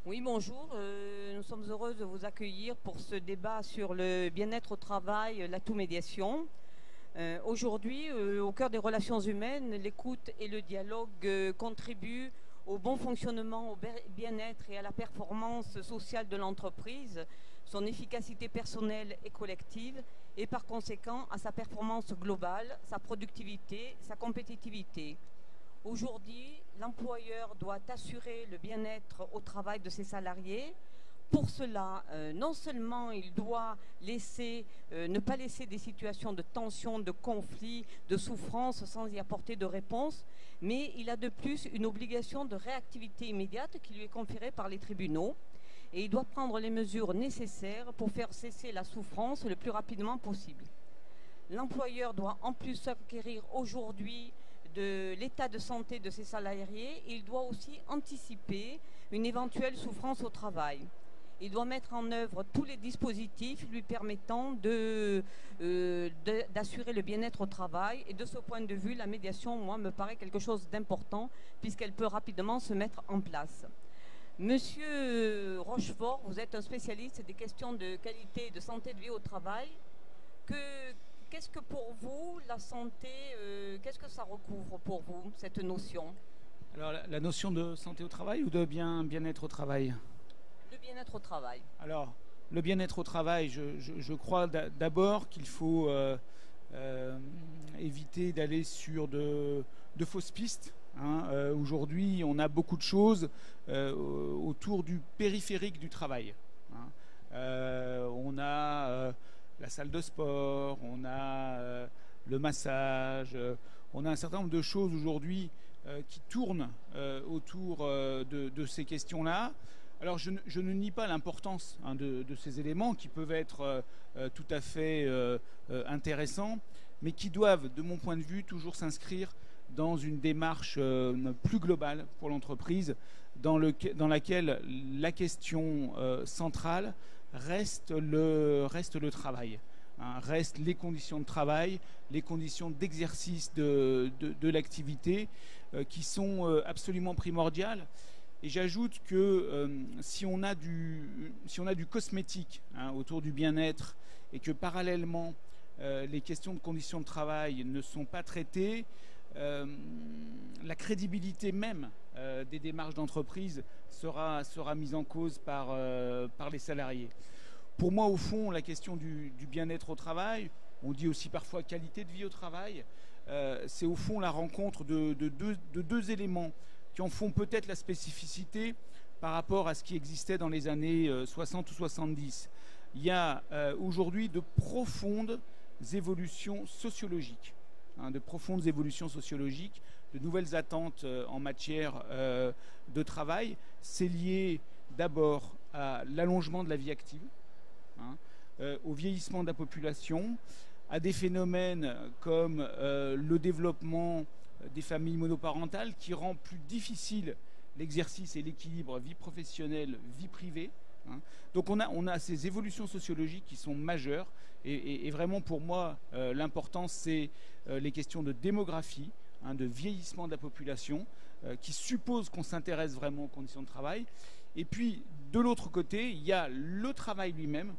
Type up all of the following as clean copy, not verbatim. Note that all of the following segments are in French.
Oui, bonjour. Nous sommes heureux de vous accueillir pour ce débat sur le bien-être au travail, l'atout médiation. Aujourd'hui, au cœur des relations humaines, l'écoute et le dialogue contribuent au bon fonctionnement, au bien-être et à la performance sociale de l'entreprise, son efficacité personnelle et collective, et par conséquent à sa performance globale, sa productivité, sa compétitivité. Aujourd'hui, l'employeur doit assurer le bien-être au travail de ses salariés. Pour cela, non seulement il doit ne pas laisser des situations de tension, de conflit, de souffrance sans y apporter de réponse, mais il a de plus une obligation de réactivité immédiate qui lui est conférée par les tribunaux. Et il doit prendre les mesures nécessaires pour faire cesser la souffrance le plus rapidement possible. L'employeur doit en plus acquérir aujourd'hui de l'état de santé de ses salariés. Il doit aussi anticiper une éventuelle souffrance au travail. Il doit mettre en œuvre tous les dispositifs lui permettant d'assurer le bien-être au travail. Et de ce point de vue, la médiation, moi, me paraît quelque chose d'important puisqu'elle peut rapidement se mettre en place. Monsieur Rochefort, vous êtes un spécialiste des questions de qualité et de santé de vie au travail. Qu'est-ce que pour vous, la santé, qu'est-ce que ça recouvre pour vous, cette notion? Alors, la notion de santé au travail ou de bien-être au travail? Le bien-être au travail. Alors, le bien-être au travail, je crois d'abord qu'il faut éviter d'aller sur de fausses pistes. Aujourd'hui, on a beaucoup de choses autour du périphérique du travail. On a la salle de sport, on a le massage, on a un certain nombre de choses aujourd'hui qui tournent autour de ces questions-là. Alors je ne nie pas l'importance de ces éléments qui peuvent être tout à fait intéressants, mais qui doivent, de mon point de vue, toujours s'inscrire dans une démarche plus globale pour l'entreprise, dans laquelle la question centrale reste le travail. Restent les conditions de travail, les conditions d'exercice de l'activité qui sont absolument primordiales. Et j'ajoute que si on a du cosmétique autour du bien-être et que parallèlement les questions de conditions de travail ne sont pas traitées, la crédibilité même des démarches d'entreprise sera mise en cause par les salariés. Pour moi, au fond, la question du bien-être au travail, on dit aussi parfois qualité de vie au travail, c'est au fond la rencontre de deux éléments qui en font peut-être la spécificité par rapport à ce qui existait dans les années 60 ou 70. Il y a aujourd'hui de profondes évolutions sociologiques, de nouvelles attentes en matière de travail. C'est lié d'abord à l'allongement de la vie active, au vieillissement de la population, à des phénomènes comme le développement des familles monoparentales qui rend plus difficile l'exercice et l'équilibre vie professionnelle, vie privée. Donc on a ces évolutions sociologiques qui sont majeures et vraiment pour moi l'important c'est les questions de démographie, de vieillissement de la population qui suppose qu'on s'intéresse vraiment aux conditions de travail. Et puis de l'autre côté il y a le travail lui-même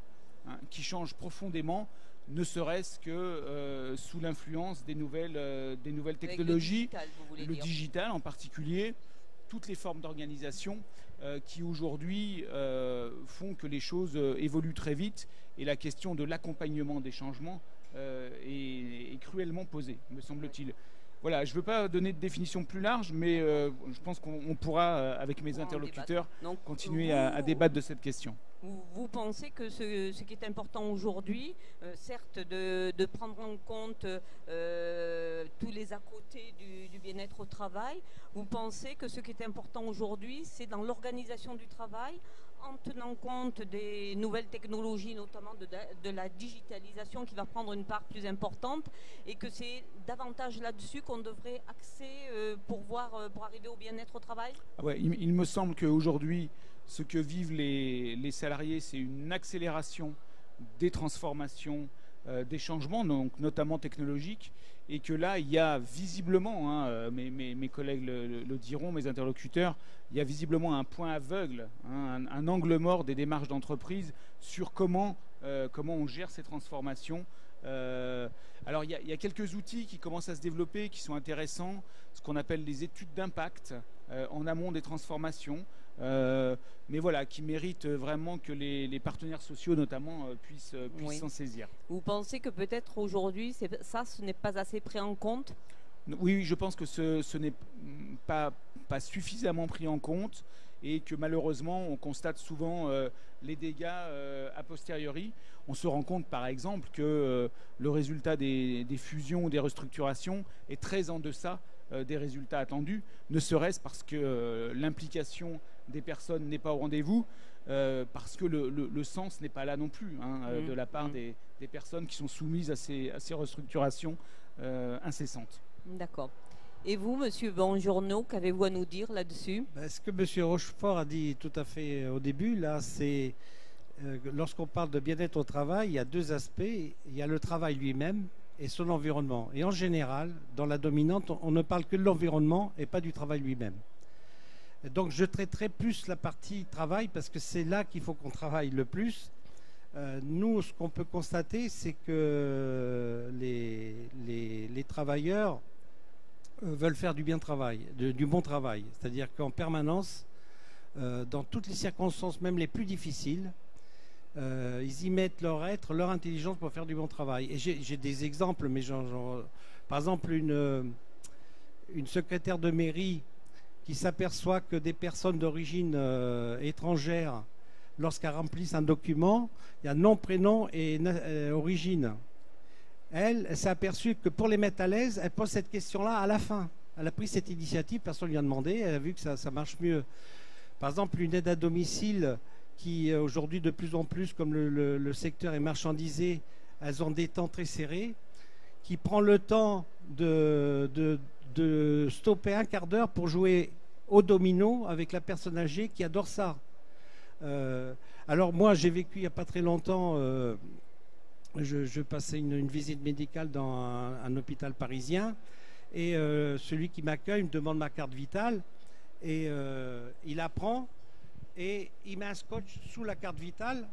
qui change profondément, ne serait-ce que sous l'influence des nouvelles technologies, le digital en particulier, toutes les formes d'organisation qui aujourd'hui font que les choses évoluent très vite et la question de l'accompagnement des changements est cruellement posée, me semble-t-il. Voilà, je ne veux pas donner de définition plus large, mais je pense qu'on pourra, avec mes interlocuteurs, continuer à débattre de cette question. Vous pensez que ce qui est important aujourd'hui, certes de prendre en compte tous les à côté du bien-être au travail, vous pensez que ce qui est important aujourd'hui, c'est dans l'organisation du travail, en tenant compte des nouvelles technologies, notamment de la digitalisation qui va prendre une part plus importante, et que c'est davantage là-dessus qu'on devrait axer pour arriver au bien-être au travail? Ouais, il me semble qu'aujourd'hui, ce que vivent les salariés, c'est une accélération des transformations, des changements, donc notamment technologiques. et que là, il y a visiblement, hein, mes collègues le diront, mes interlocuteurs, il y a visiblement un point aveugle, hein, un angle mort des démarches d'entreprise sur comment on gère ces transformations. Alors il y a quelques outils qui commencent à se développer, qui sont intéressants, ce qu'on appelle les études d'impact en amont des transformations, mais voilà, qui méritent vraiment que les partenaires sociaux notamment puissent Oui. s'en saisir. Vous pensez que peut-être aujourd'hui, ce n'est pas assez pris en compte? Oui, je pense que ce n'est pas suffisamment pris en compte et que malheureusement on constate souvent les dégâts a posteriori. On se rend compte par exemple que le résultat des fusions ou des restructurations est très en deçà des résultats attendus, ne serait-ce parce que l'implication des personnes n'est pas au rendez-vous, parce que le sens n'est pas là non plus, hein, de la part des personnes qui sont soumises à ces restructurations incessantes. D'accord. Et vous, Monsieur Bonjourno, qu'avez-vous à nous dire là-dessus? Ce que M. Rochefort a dit tout à fait au début, là, c'est lorsqu'on parle de bien-être au travail, il y a deux aspects. Il y a le travail lui-même et son environnement. Et en général, dans la dominante, on ne parle que de l'environnement et pas du travail lui-même. Donc je traiterai plus la partie travail parce que c'est là qu'il faut qu'on travaille le plus. Nous, ce qu'on peut constater, c'est que les travailleurs veulent faire du bon travail. C'est-à-dire qu'en permanence, dans toutes les circonstances, même les plus difficiles, ils y mettent leur être, leur intelligence pour faire du bon travail. Et j'ai des exemples, mais par exemple, une secrétaire de mairie qui s'aperçoit que des personnes d'origine étrangère, lorsqu'elles remplissent un document, il y a nom, prénom et origine. Elle s'est aperçue que pour les mettre à l'aise, elle pose cette question-là à la fin. Elle a pris cette initiative, personne ne lui a demandé, elle a vu que ça marche mieux. Par exemple, une aide à domicile qui, aujourd'hui, de plus en plus, comme le secteur est marchandisé, elles ont des temps très serrés, qui prend le temps de stopper un quart d'heure pour jouer au domino avec la personne âgée qui adore ça. Alors moi, j'ai vécu il n'y a pas très longtemps, je passais une visite médicale dans un hôpital parisien et celui qui m'accueille me demande ma carte vitale et il la prend et il met un scotch sous la carte vitale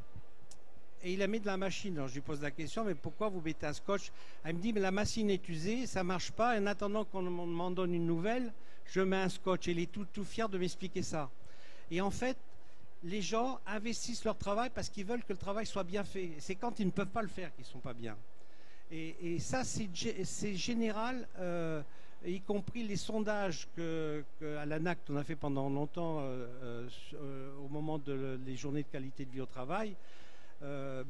et il la met de la machine. Alors je lui pose la question, mais pourquoi vous mettez un scotch? Elle me dit, mais la machine est usée, ça ne marche pas, et en attendant qu'on m'en donne une nouvelle, je mets un scotch. Et il est tout fier de m'expliquer ça. Et en fait, les gens investissent leur travail parce qu'ils veulent que le travail soit bien fait. C'est quand ils ne peuvent pas le faire qu'ils ne sont pas bien. Et ça, c'est général, y compris les sondages qu'à l'ANACT on a fait pendant longtemps au moment des journées de qualité de vie au travail.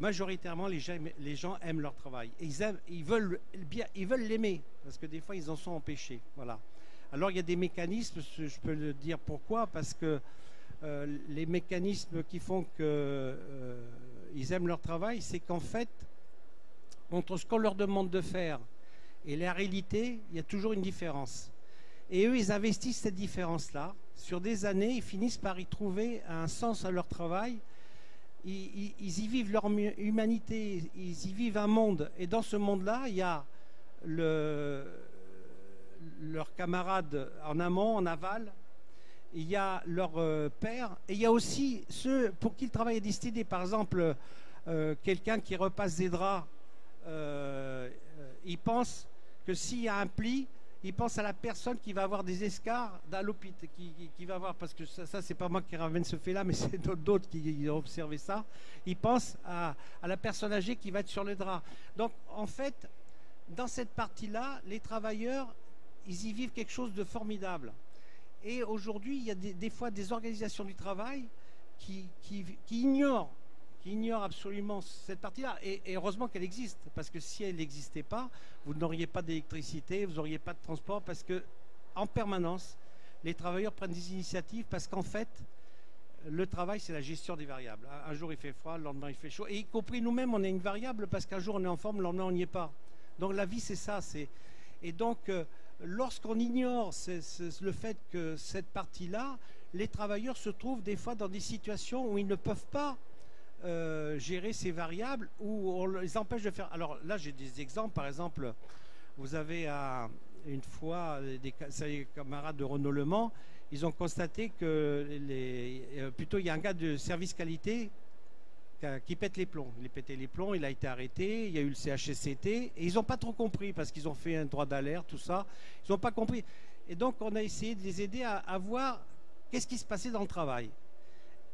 Majoritairement, les gens aiment leur travail. Et ils veulent l'aimer, parce que des fois, ils en sont empêchés. Voilà. Alors, il y a des mécanismes, je peux le dire pourquoi, parce que les mécanismes qui font qu'ils aiment leur travail, c'est qu'en fait, entre ce qu'on leur demande de faire et la réalité, il y a toujours une différence. Et eux, ils investissent cette différence-là. Sur des années, ils finissent par y trouver un sens à leur travail. Ils y vivent leur humanité, ils y vivent un monde. Et dans ce monde-là, il y a leurs camarades en amont, en aval, il y a leur père, et il y a aussi ceux pour qui le travail est destiné. Par exemple, quelqu'un qui repasse des draps, il pense que s'il y a un pli, il pense à la personne qui va avoir des escarres dans l'hôpital, qui va avoir, parce que ça c'est pas moi qui ramène ce fait-là, mais c'est d'autres qui ont observé ça. Il pense à la personne âgée qui va être sur le drap. Donc en fait, dans cette partie-là, les travailleurs, ils y vivent quelque chose de formidable. Et aujourd'hui, il y a des fois des organisations du travail qui ignorent absolument cette partie-là. Et heureusement qu'elle existe, parce que si elle n'existait pas, vous n'auriez pas d'électricité, vous n'auriez pas de transport, parce que en permanence, les travailleurs prennent des initiatives, parce qu'en fait, le travail, c'est la gestion des variables. Un jour, il fait froid, le lendemain, il fait chaud. Et y compris nous-mêmes, on est une variable, parce qu'un jour, on est en forme, le lendemain, on n'y est pas. Donc la vie, c'est ça. Et donc, lorsqu'on ignore le fait que cette partie-là, les travailleurs se trouvent des fois dans des situations où ils ne peuvent pas gérer ces variables, où on les empêche de faire. Alors là, j'ai des exemples. Par exemple, Vous avez une fois des camarades de Renault Le Mans, ils ont constaté que plutôt il y a un gars de service qualité qui pète les plombs. Il a pété les plombs, il a été arrêté, il y a eu le CHSCT, et ils n'ont pas trop compris parce qu'ils ont fait un droit d'alerte, tout ça. Ils n'ont pas compris. Et donc on a essayé de les aider à voir qu'est-ce qui se passait dans le travail.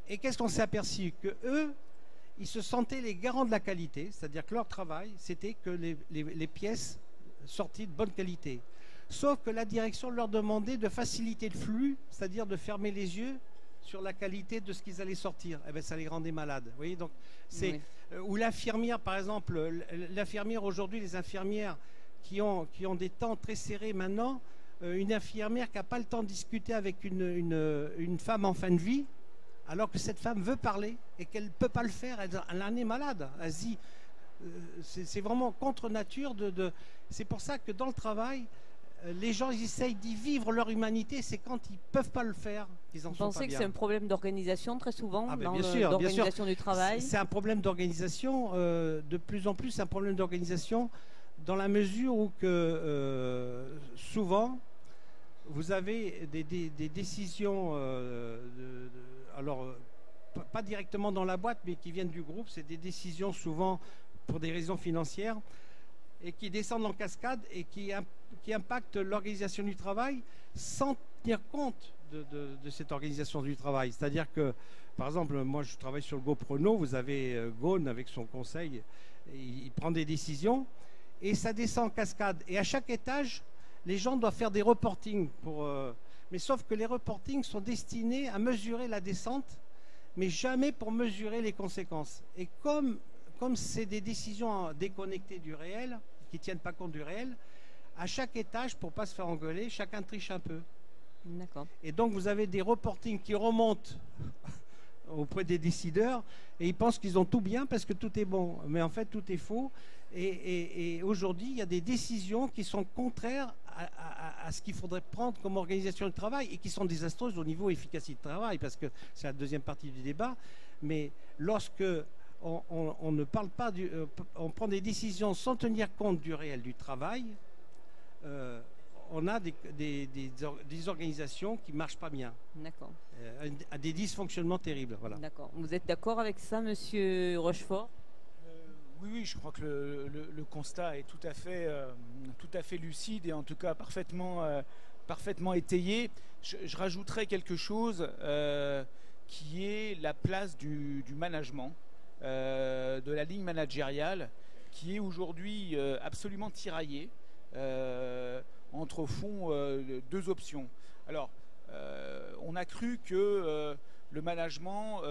Et qu'est-ce qu'on s'est aperçu? Que eux, ils se sentaient les garants de la qualité, c'est-à-dire que leur travail, c'était que les pièces sorties de bonne qualité. Sauf que la direction leur demandait de faciliter le flux, c'est-à-dire de fermer les yeux sur la qualité de ce qu'ils allaient sortir. Eh bien, ça les rendait malades. Vous voyez, donc, c'est, ou l'infirmière, par exemple, l'infirmière aujourd'hui, les infirmières qui ont des temps très serrés maintenant, une infirmière qui n'a pas le temps de discuter avec une femme en fin de vie, alors que cette femme veut parler et qu'elle ne peut pas le faire, elle en est malade. Elle se dit, c'est vraiment contre nature. C'est pour ça que dans le travail, les gens ils essayent d'y vivre leur humanité, c'est quand ils ne peuvent pas le faire qu'ils en sont pas bien. Vous pensez que c'est un problème d'organisation très souvent d'organisation du travail? C'est un problème d'organisation, de plus en plus un problème d'organisation, dans la mesure où souvent vous avez des décisions, alors pas directement dans la boîte, mais qui viennent du groupe, c'est des décisions souvent pour des raisons financières, et qui descendent en cascade et qui impactent l'organisation du travail sans tenir compte de cette organisation du travail. C'est-à-dire que, par exemple, moi je travaille sur le groupe Renault, vous avez Ghosn avec son conseil, il prend des décisions et ça descend en cascade. Et à chaque étage, les gens doivent faire des reportings. Mais sauf que les reportings sont destinés à mesurer la descente, mais jamais pour mesurer les conséquences. Et comme c'est des décisions déconnectées du réel, qui ne tiennent pas compte du réel, à chaque étage, pour ne pas se faire engueuler, chacun triche un peu. D'accord. Et donc vous avez des reportings qui remontent auprès des décideurs et ils pensent qu'ils ont tout bien parce que tout est bon. Mais en fait, tout est faux. Et aujourd'hui, il y a des décisions qui sont contraires à ce qu'il faudrait prendre comme organisation de travail et qui sont désastreuses au niveau efficacité de travail, parce que c'est la deuxième partie du débat. Mais lorsque on ne parle pas on prend des décisions sans tenir compte du réel du travail, on a des organisations qui ne marchent pas bien. D'accord. Des dysfonctionnements terribles. Voilà. D'accord. Vous êtes d'accord avec ça, monsieur Rochefort? Oui, je crois que le constat est tout à fait lucide et en tout cas parfaitement étayé. Je rajouterais quelque chose qui est la place du management, de la ligne managériale, qui est aujourd'hui absolument tiraillée entre au fond deux options. Alors, on a cru que le management,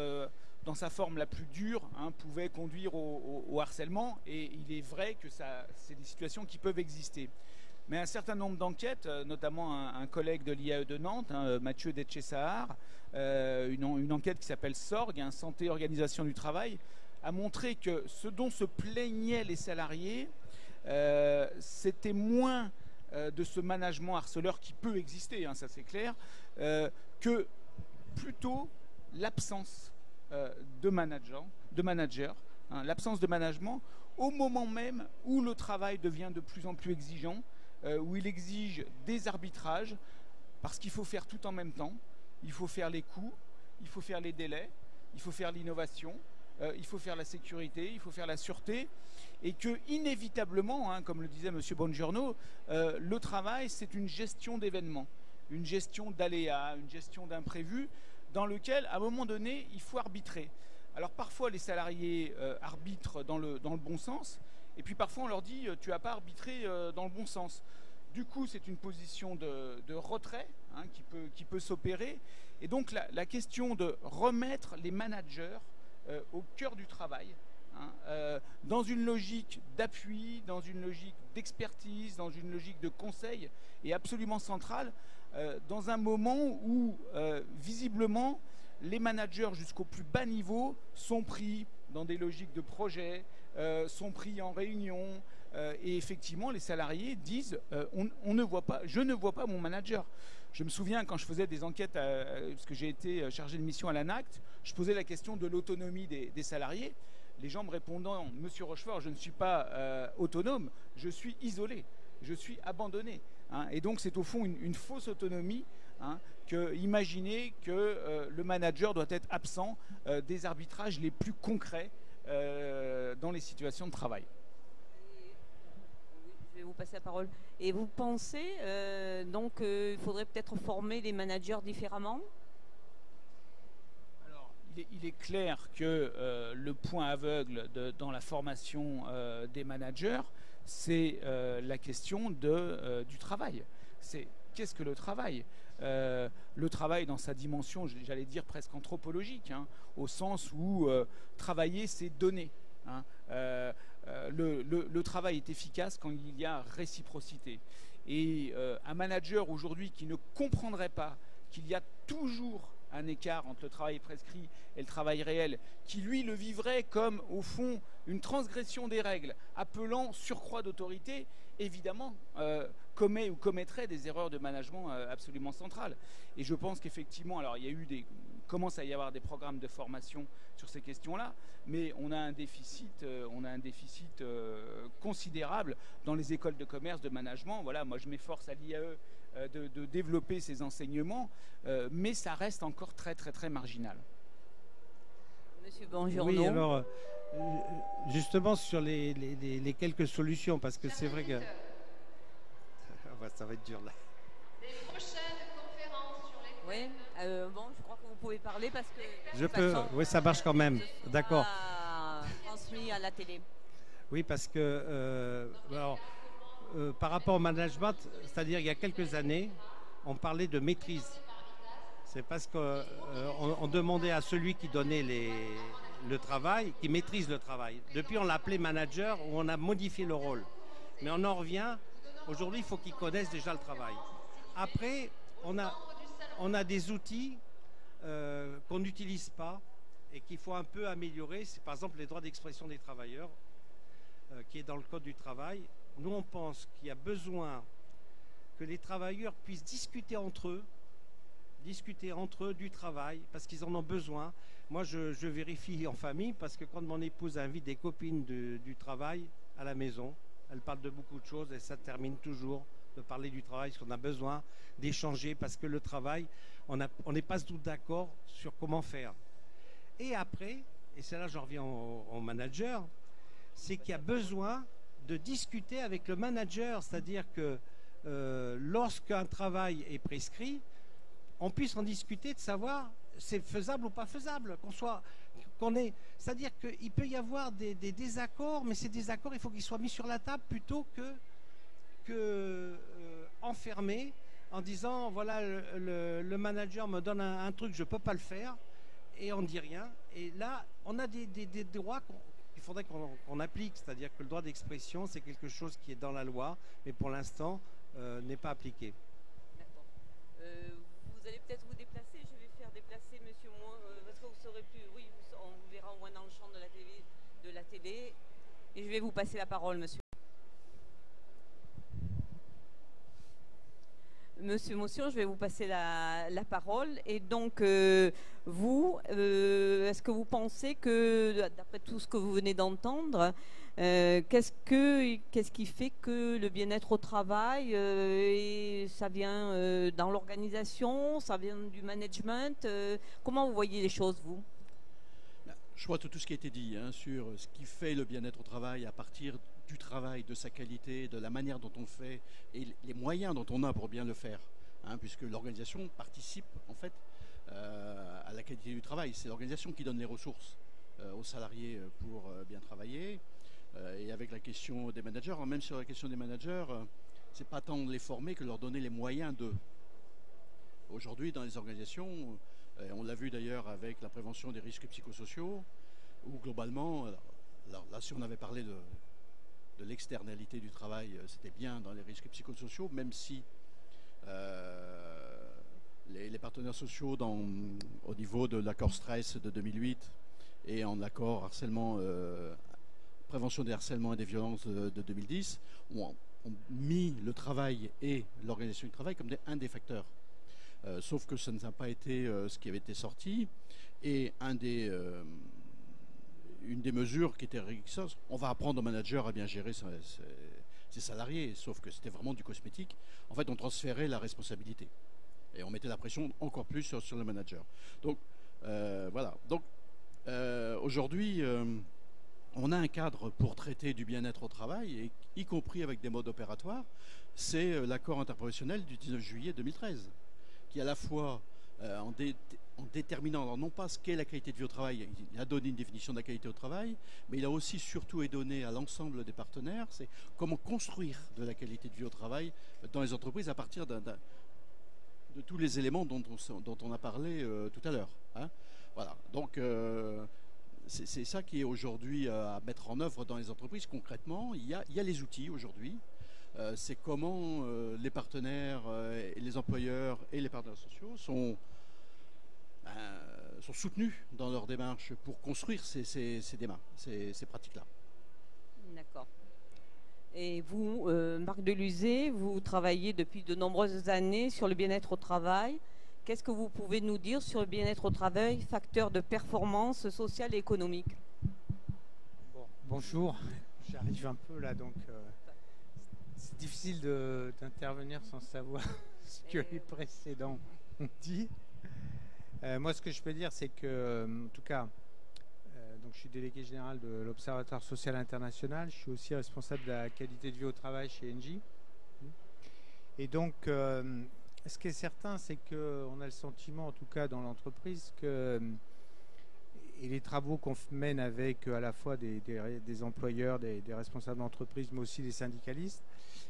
dans sa forme la plus dure, pouvait conduire au harcèlement, et il est vrai que c'est des situations qui peuvent exister. Mais un certain nombre d'enquêtes, notamment un collègue de l'IAE de Nantes, Mathieu Detchessahar, une enquête qui s'appelle SORG, Santé et Organisation du Travail, a montré que ce dont se plaignaient les salariés, c'était moins de ce management harceleur qui peut exister, ça c'est clair, que plutôt l'absence de managers, l'absence de management au moment même où le travail devient de plus en plus exigeant, où il exige des arbitrages, parce qu'il faut faire tout en même temps. Il faut faire les coûts, il faut faire les délais, il faut faire l'innovation, il faut faire la sécurité, il faut faire la sûreté, et que inévitablement, comme le disait M. Bongiorno, le travail c'est une gestion d'événements, une gestion d'aléas, une gestion d'imprévus, dans lequel à un moment donné il faut arbitrer. Alors parfois les salariés arbitrent dans le bon sens, et puis parfois on leur dit tu n'as pas arbitré dans le bon sens. Du coup c'est une position de retrait qui peut s'opérer, et donc la question de remettre les managers au cœur du travail, dans une logique d'appui, dans une logique d'expertise, dans une logique de conseil, est absolument centrale, dans un moment où visiblement les managers jusqu'au plus bas niveau sont pris dans des logiques de projet, sont pris en réunion, et effectivement les salariés disent je ne vois pas mon manager. Je me souviens quand je faisais des enquêtes, parce que j'ai été chargé de mission à l'ANACT, je posais la question de l'autonomie des salariés. Les gens me répondant, Monsieur Rochefort, je ne suis pas autonome, je suis isolé. je suis abandonné. Hein. Et donc c'est au fond une fausse autonomie, hein, que imaginer que le manager doit être absent des arbitrages les plus concrets dans les situations de travail. Je vais vous passer la parole. Et vous pensez donc qu'il faudrait peut-être former les managers différemment? Alors, il est clair que le point aveugle dans la formation des managers, c'est la question du travail. C'est qu'est-ce que le travail? Le travail dans sa dimension, j'allais dire presque anthropologique, hein, au sens où travailler, c'est donner. Hein. Le travail est efficace quand il y a réciprocité. Et un manager aujourd'hui qui ne comprendrait pas qu'il y a toujours un écart entre le travail prescrit et le travail réel, qui lui le vivrait comme au fond une transgression des règles, appelant surcroît d'autorité, évidemment commet ou commettrait des erreurs de management absolument centrales. Et je pense qu'effectivement, alors il y a eu commence à y avoir des programmes de formation sur ces questions-là, mais on a un déficit considérable dans les écoles de commerce, de management. Voilà, moi je m'efforce à l'IAE de développer ces enseignements, mais ça reste encore très très très marginal. Monsieur Bonjour. Oui, alors justement sur les quelques solutions, parce que c'est vrai que ça va être dur là. Les prochaines conférences sur les... Oui, bon, je crois que vous pouvez parler parce que... Je peux, oui, ça marche quand même, d'accord. Transmis à la télé. Oui, parce que par rapport au management, c'est-à-dire il y a quelques années, on parlait de maîtrise. C'est parce qu'on demandait à celui qui donnait le travail, qui maîtrise le travail. Depuis, on l'appelait manager, où on a modifié le rôle. Mais on en revient, aujourd'hui, il faut qu'ils connaissent déjà le travail. Après, on a des outils qu'on n'utilise pas et qu'il faut un peu améliorer. C'est par exemple les droits d'expression des travailleurs, qui est dans le Code du travail. Nous, on pense qu'il y a besoin que les travailleurs puissent discuter entre eux du travail, parce qu'ils en ont besoin. Moi, je vérifie en famille, parce que quand mon épouse invite des copines du travail à la maison, elle parle de beaucoup de choses et ça termine toujours de parler du travail, parce qu'on a besoin d'échanger, parce que le travail, on n'est pas tous d'accord sur comment faire. Et après, et c'est là j'en reviens au manager, c'est qu'il y a besoin de discuter avec le manager, c'est-à-dire que lorsqu'un travail est prescrit, on puisse en discuter, de savoir c'est faisable ou pas faisable, c'est-à-dire qu'il peut y avoir des désaccords, mais ces désaccords, il faut qu'ils soient mis sur la table plutôt que enfermés en disant voilà le manager me donne un truc, je peux pas le faire, et on dit rien. Et là, on a des droits qu'il faudrait qu'on applique, c'est-à-dire que le droit d'expression, c'est quelque chose qui est dans la loi, mais pour l'instant n'est pas appliqué. D'accord. Vous allez peut-être vous déplacer, je vais faire déplacer monsieur parce que vous serez plus, oui, on vous verra au moins dans le champ de la télé, et je vais vous passer la parole, monsieur. Monsieur Motion, je vais vous passer la parole. Et donc, vous, est-ce que vous pensez que, d'après tout ce que vous venez d'entendre, qu'est-ce qui fait que le bien-être au travail, ça vient dans l'organisation, ça vient du management, comment vous voyez les choses, vous? Je crois que tout ce qui a été dit sur ce qui fait le bien-être au travail à partir du travail, de sa qualité, de la manière dont on le fait et les moyens dont on a pour bien le faire, puisque l'organisation participe en fait à la qualité du travail. C'est l'organisation qui donne les ressources aux salariés pour bien travailler. Et avec la question des managers, même sur la question des managers, c'est pas tant de les former que leur donner les moyens d'eux. Aujourd'hui, dans les organisations, on l'a vu d'ailleurs avec la prévention des risques psychosociaux, où globalement, alors là, si on avait parlé de l'externalité du travail, c'était bien dans les risques psychosociaux, même si les partenaires sociaux au niveau de l'accord stress de 2008 et en accord harcèlement, prévention des harcèlements et des violences de 2010 ont mis le travail et l'organisation du travail comme un des facteurs. Sauf que ça n'a pas été ce qui avait été sorti. Et une des mesures qui était rigoureuse, on va apprendre aux managers à bien gérer ses salariés, sauf que c'était vraiment du cosmétique. En fait, on transférait la responsabilité et on mettait la pression encore plus sur le manager. Donc voilà. Donc aujourd'hui, on a un cadre pour traiter du bien-être au travail, et y compris avec des modes opératoires. C'est l'accord interprofessionnel du 19 juillet 2013, qui à la fois en déterminant, alors non pas ce qu'est la qualité de vie au travail, il a donné une définition de la qualité au travail, mais il a aussi surtout donné à l'ensemble des partenaires, c'est comment construire de la qualité de vie au travail dans les entreprises à partir de tous les éléments dont on a parlé tout à l'heure. Hein. Voilà, donc c'est ça qui est aujourd'hui à mettre en œuvre dans les entreprises. Concrètement, il y a les outils aujourd'hui. C'est comment les partenaires, et les employeurs et les partenaires sociaux sont soutenus dans leur démarche pour construire ces pratiques-là. D'accord. Et vous, Marc Deluzet, vous travaillez depuis de nombreuses années sur le bien-être au travail. Qu'est-ce que vous pouvez nous dire sur le bien-être au travail, facteur de performance sociale et économique? Bonjour, j'arrive un peu là, donc c'est difficile d'intervenir sans savoir ce que les précédents ont dit. Moi, ce que je peux dire, c'est que, en tout cas, donc je suis délégué général de l'Observatoire social international. Je suis aussi responsable de la qualité de vie au travail chez Engie. Et donc, ce qui est certain, c'est qu'on a le sentiment, en tout cas dans l'entreprise, et les travaux qu'on mène avec à la fois des employeurs, des responsables d'entreprise, mais aussi des syndicalistes,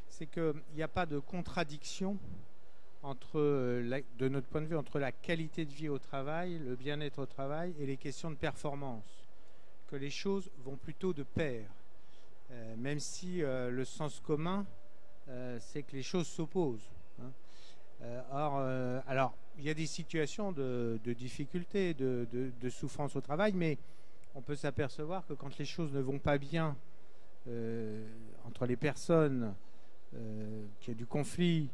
c'est qu'il n'y a pas de contradiction de notre point de vue, entre la qualité de vie au travail, le bien-être au travail et les questions de performance. Que les choses vont plutôt de pair, même si le sens commun, c'est que les choses s'opposent. Hein. Alors, il y a des situations de difficulté, de souffrance au travail, mais on peut s'apercevoir que quand les choses ne vont pas bien entre les personnes, qu'il y a du conflit,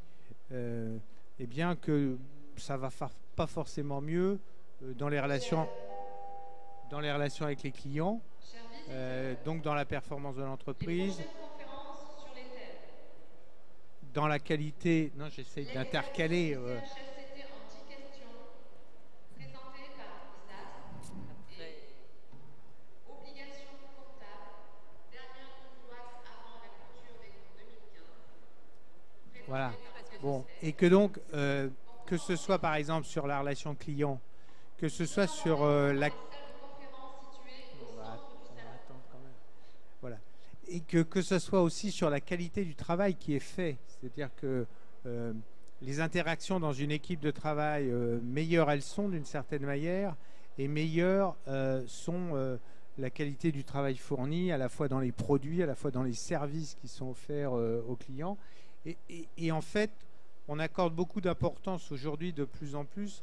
et bien que ça va pas forcément mieux dans les relations avec les clients, donc dans la performance de l'entreprise, dans la qualité. Non, j'essaie d'intercaler. Voilà. Bon, et que donc, que ce soit par exemple sur la relation client, que ce soit sur la... Voilà. Et que ce soit aussi sur la qualité du travail qui est fait. C'est-à-dire que les interactions dans une équipe de travail, meilleures elles sont d'une certaine manière, et meilleures sont la qualité du travail fourni, à la fois dans les produits, à la fois dans les services qui sont offerts aux clients. Et en fait, on accorde beaucoup d'importance aujourd'hui de plus en plus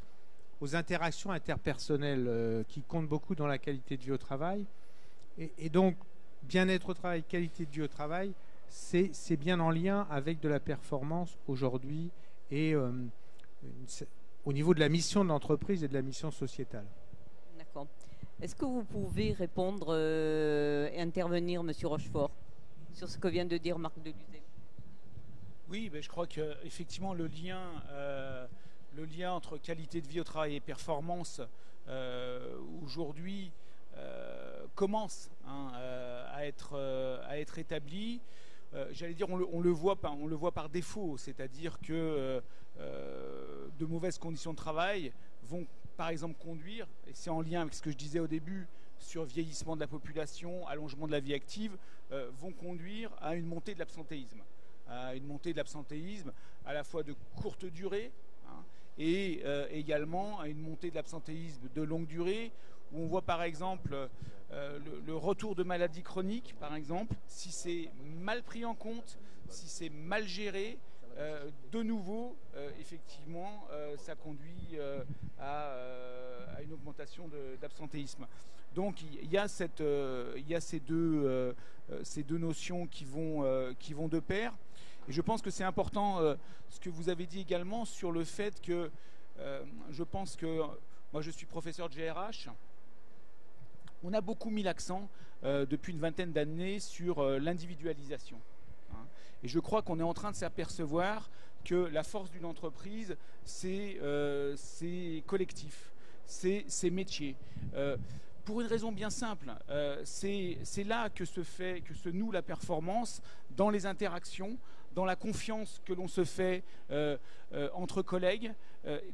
aux interactions interpersonnelles qui comptent beaucoup dans la qualité de vie au travail. Et donc, bien-être au travail, qualité de vie au travail, c'est bien en lien avec de la performance aujourd'hui et au niveau de la mission de l'entreprise et de la mission sociétale. D'accord. Est-ce que vous pouvez répondre et intervenir, Monsieur Rochefort, sur ce que vient de dire Marc Deluzet? Oui, je crois qu'effectivement le lien entre qualité de vie au travail et performance aujourd'hui commence à être établi. J'allais dire, on le voit par défaut, c'est-à-dire que de mauvaises conditions de travail vont par exemple conduire, et c'est en lien avec ce que je disais au début sur vieillissement de la population, allongement de la vie active, vont conduire à une montée de l'absentéisme. À une montée de l'absentéisme à la fois de courte durée et également à une montée de l'absentéisme de longue durée, où on voit par exemple le retour de maladies chroniques, par exemple, si c'est mal pris en compte, si c'est mal géré, de nouveau, effectivement, ça conduit à une augmentation d'absentéisme. Donc il y a ces deux notions qui vont de pair. Et je pense que c'est important ce que vous avez dit également sur le fait que je pense que moi je suis professeur de GRH. On a beaucoup mis l'accent depuis une vingtaine d'années sur l'individualisation. Et je crois qu'on est en train de s'apercevoir que la force d'une entreprise, c'est collectif, c'est métier. Pour une raison bien simple, c'est là que se noue la performance, dans les interactions, dans la confiance que l'on se fait entre collègues,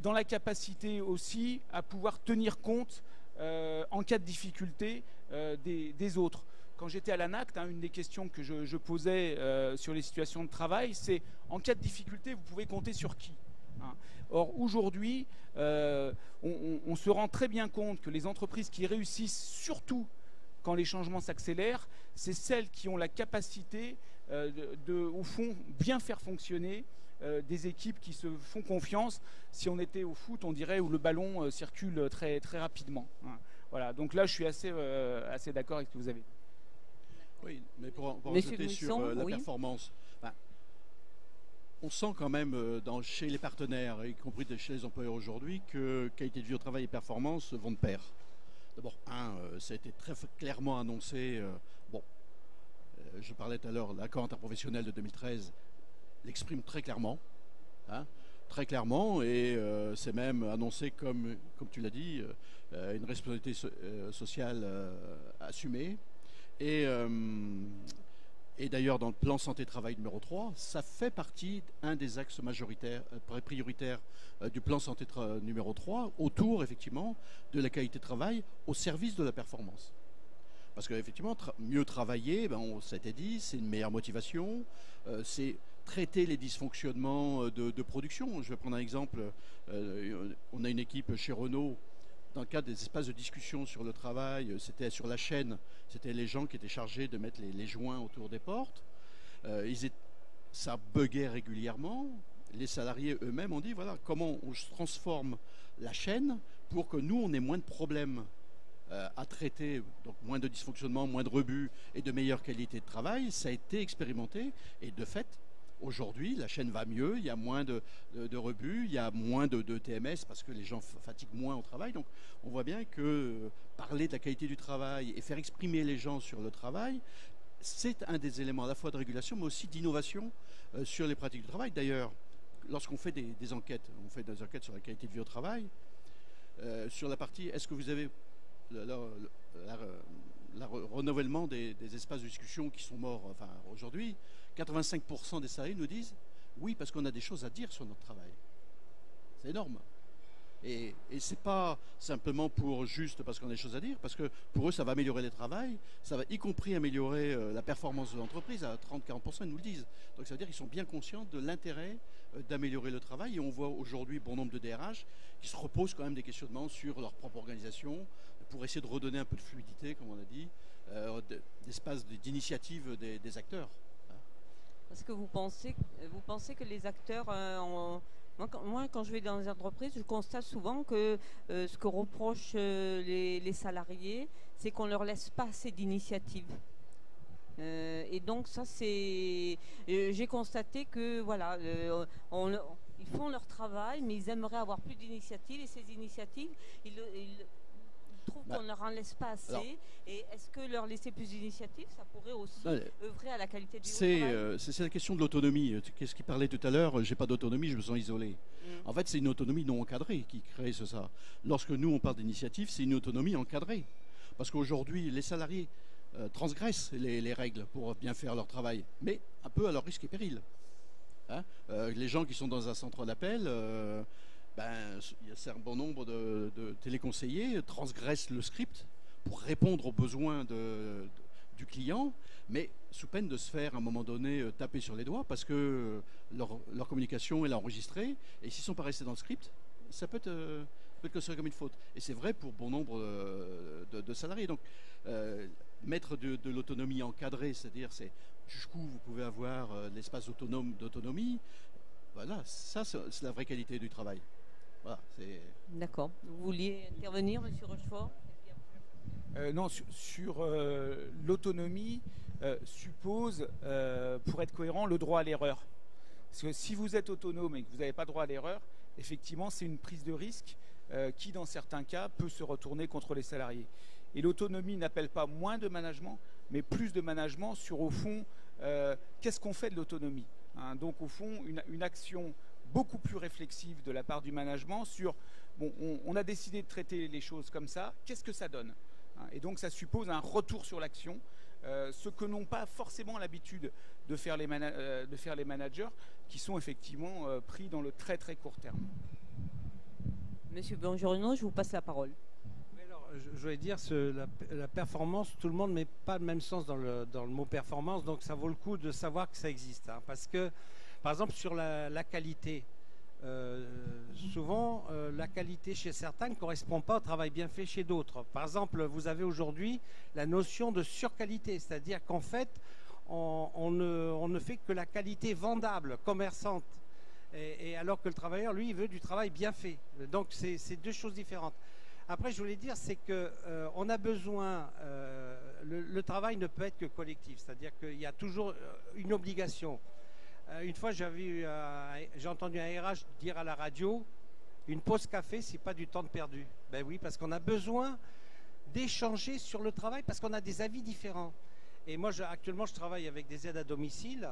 dans la capacité aussi à pouvoir tenir compte en cas de difficulté des autres. Quand j'étais à l'ANACT, une des questions que je posais sur les situations de travail, c'est en cas de difficulté, vous pouvez compter sur qui, hein. Or, aujourd'hui, on se rend très bien compte que les entreprises qui réussissent, surtout quand les changements s'accélèrent, c'est celles qui ont la capacité au fond, bien faire fonctionner des équipes qui se font confiance. Si on était au foot, on dirait, où le ballon circule très, très rapidement, hein. Voilà, donc là, je suis assez d'accord avec ce que vous avez dit. Oui, mais pour ajouter sur la performance, on sent quand même chez les partenaires, y compris chez les employeurs aujourd'hui, que qualité de vie au travail et performance vont de pair. D'abord, ça a été très clairement annoncé. Je parlais tout à l'heure, l'accord interprofessionnel de 2013 l'exprime très clairement. Très clairement, et c'est même annoncé comme tu l'as dit, une responsabilité sociale assumée. Et d'ailleurs, dans le plan santé-travail numéro 3, ça fait partie un des axes prioritaires du plan santé numéro 3, autour, effectivement, de la qualité de travail au service de la performance. Parce qu'effectivement, mieux travailler, ça a été dit, c'est une meilleure motivation, c'est traiter les dysfonctionnements de production. Je vais prendre un exemple. On a une équipe chez Renault. Dans le cadre des espaces de discussion sur le travail, c'était sur la chaîne, c'était les gens qui étaient chargés de mettre les joints autour des portes. Ça buguait régulièrement. Les salariés eux-mêmes ont dit, voilà, comment on transforme la chaîne pour que nous, on ait moins de problèmes à traiter, donc moins de dysfonctionnements, moins de rebuts et de meilleure qualité de travail. Ça a été expérimenté et de fait, aujourd'hui, la chaîne va mieux, il y a moins de rebuts, il y a moins de TMS parce que les gens fatiguent moins au travail. Donc on voit bien que parler de la qualité du travail et faire exprimer les gens sur le travail, c'est un des éléments à la fois de régulation mais aussi d'innovation sur les pratiques du travail. D'ailleurs, lorsqu'on fait des enquêtes, on fait des enquêtes sur la qualité de vie au travail, sur la partie est-ce que vous avez le renouvellement des espaces de discussion qui sont morts aujourd'hui, 85% des salariés nous disent oui parce qu'on a des choses à dire sur notre travail. C'est énorme. Et c'est pas simplement juste parce qu'on a des choses à dire, parce que pour eux ça va améliorer le travail, ça va y compris améliorer la performance de l'entreprise à 30-40%, ils nous le disent. Donc ça veut dire qu'ils sont bien conscients de l'intérêt d'améliorer le travail, et on voit aujourd'hui bon nombre de DRH qui se reposent quand même des questionnements sur leur propre organisation pour essayer de redonner un peu de fluidité, comme on a dit, d'espace d'initiative des acteurs. Est-ce que vous pensez que les acteurs Moi, quand je vais dans les entreprises, je constate souvent que ce que reprochent les salariés, c'est qu'on ne leur laisse pas assez d'initiative. Et donc ça, j'ai constaté que voilà, ils font leur travail, mais ils aimeraient avoir plus d'initiatives, et ces initiatives, ils trouvent qu'on ne leur en laisse pas assez. Alors, et est-ce que leur laisser plus d'initiatives, ça pourrait aussi œuvrer à la qualité du travail? C'est la question de l'autonomie. Qu'est-ce qu'il parlait tout à l'heure? J'ai pas d'autonomie, je me sens isolé. En fait, c'est une autonomie non encadrée qui crée ça. Lorsque nous, on parle d'initiative, c'est une autonomie encadrée. Parce qu'aujourd'hui, les salariés transgressent les règles pour bien faire leur travail, mais un peu à leur risque et péril. Les gens qui sont dans un centre d'appel, il y a un bon nombre de téléconseillers transgressent le script pour répondre aux besoins du client, mais sous peine de se faire à un moment donné taper sur les doigts parce que leur communication est enregistrée, et s'ils ne sont pas restés dans le script, ça peut être considéré comme une faute. Et c'est vrai pour bon nombre de salariés. Donc mettre de l'autonomie encadrée, c'est-à-dire c'est jusqu'où vous pouvez avoir l'espace d'autonomie, voilà, ça c'est la vraie qualité du travail. Voilà, d'accord. Vous vouliez intervenir, Monsieur Rochefort? Non, sur l'autonomie suppose, pour être cohérent, le droit à l'erreur. Parce que si vous êtes autonome et que vous n'avez pas droit à l'erreur, effectivement, c'est une prise de risque qui, dans certains cas, peut se retourner contre les salariés. Et l'autonomie n'appelle pas moins de management, mais plus de management sur, au fond, qu'est-ce qu'on fait de l'autonomie, hein. Donc au fond, une action beaucoup plus réflexive de la part du management sur, bon, on a décidé de traiter les choses comme ça, qu'est-ce que ça donne, hein. Et donc ça suppose un retour sur l'action, ce que n'ont pas forcément l'habitude de faire les managers, qui sont effectivement pris dans le très très court terme. Monsieur Bongiorno, je vous passe la parole. Alors, je voulais dire, la performance, tout le monde ne met pas le même sens dans le mot performance, donc ça vaut le coup de savoir que ça existe, hein, parce que, par exemple, sur la qualité, souvent, la qualité chez certains ne correspond pas au travail bien fait chez d'autres. Par exemple, vous avez aujourd'hui la notion de surqualité, c'est-à-dire qu'en fait, on ne fait que la qualité vendable, commerçante, et alors que le travailleur, lui, il veut du travail bien fait. Donc, c'est deux choses différentes. Après, je voulais dire, c'est qu'on a besoin, le travail ne peut être que collectif, c'est-à-dire qu'il y a toujours une obligation. Une fois, j'ai entendu un RH dire à la radio, une pause café, c'est pas du temps de perdu. Ben oui, parce qu'on a besoin d'échanger sur le travail, parce qu'on a des avis différents. Et moi, actuellement, je travaille avec des aides à domicile,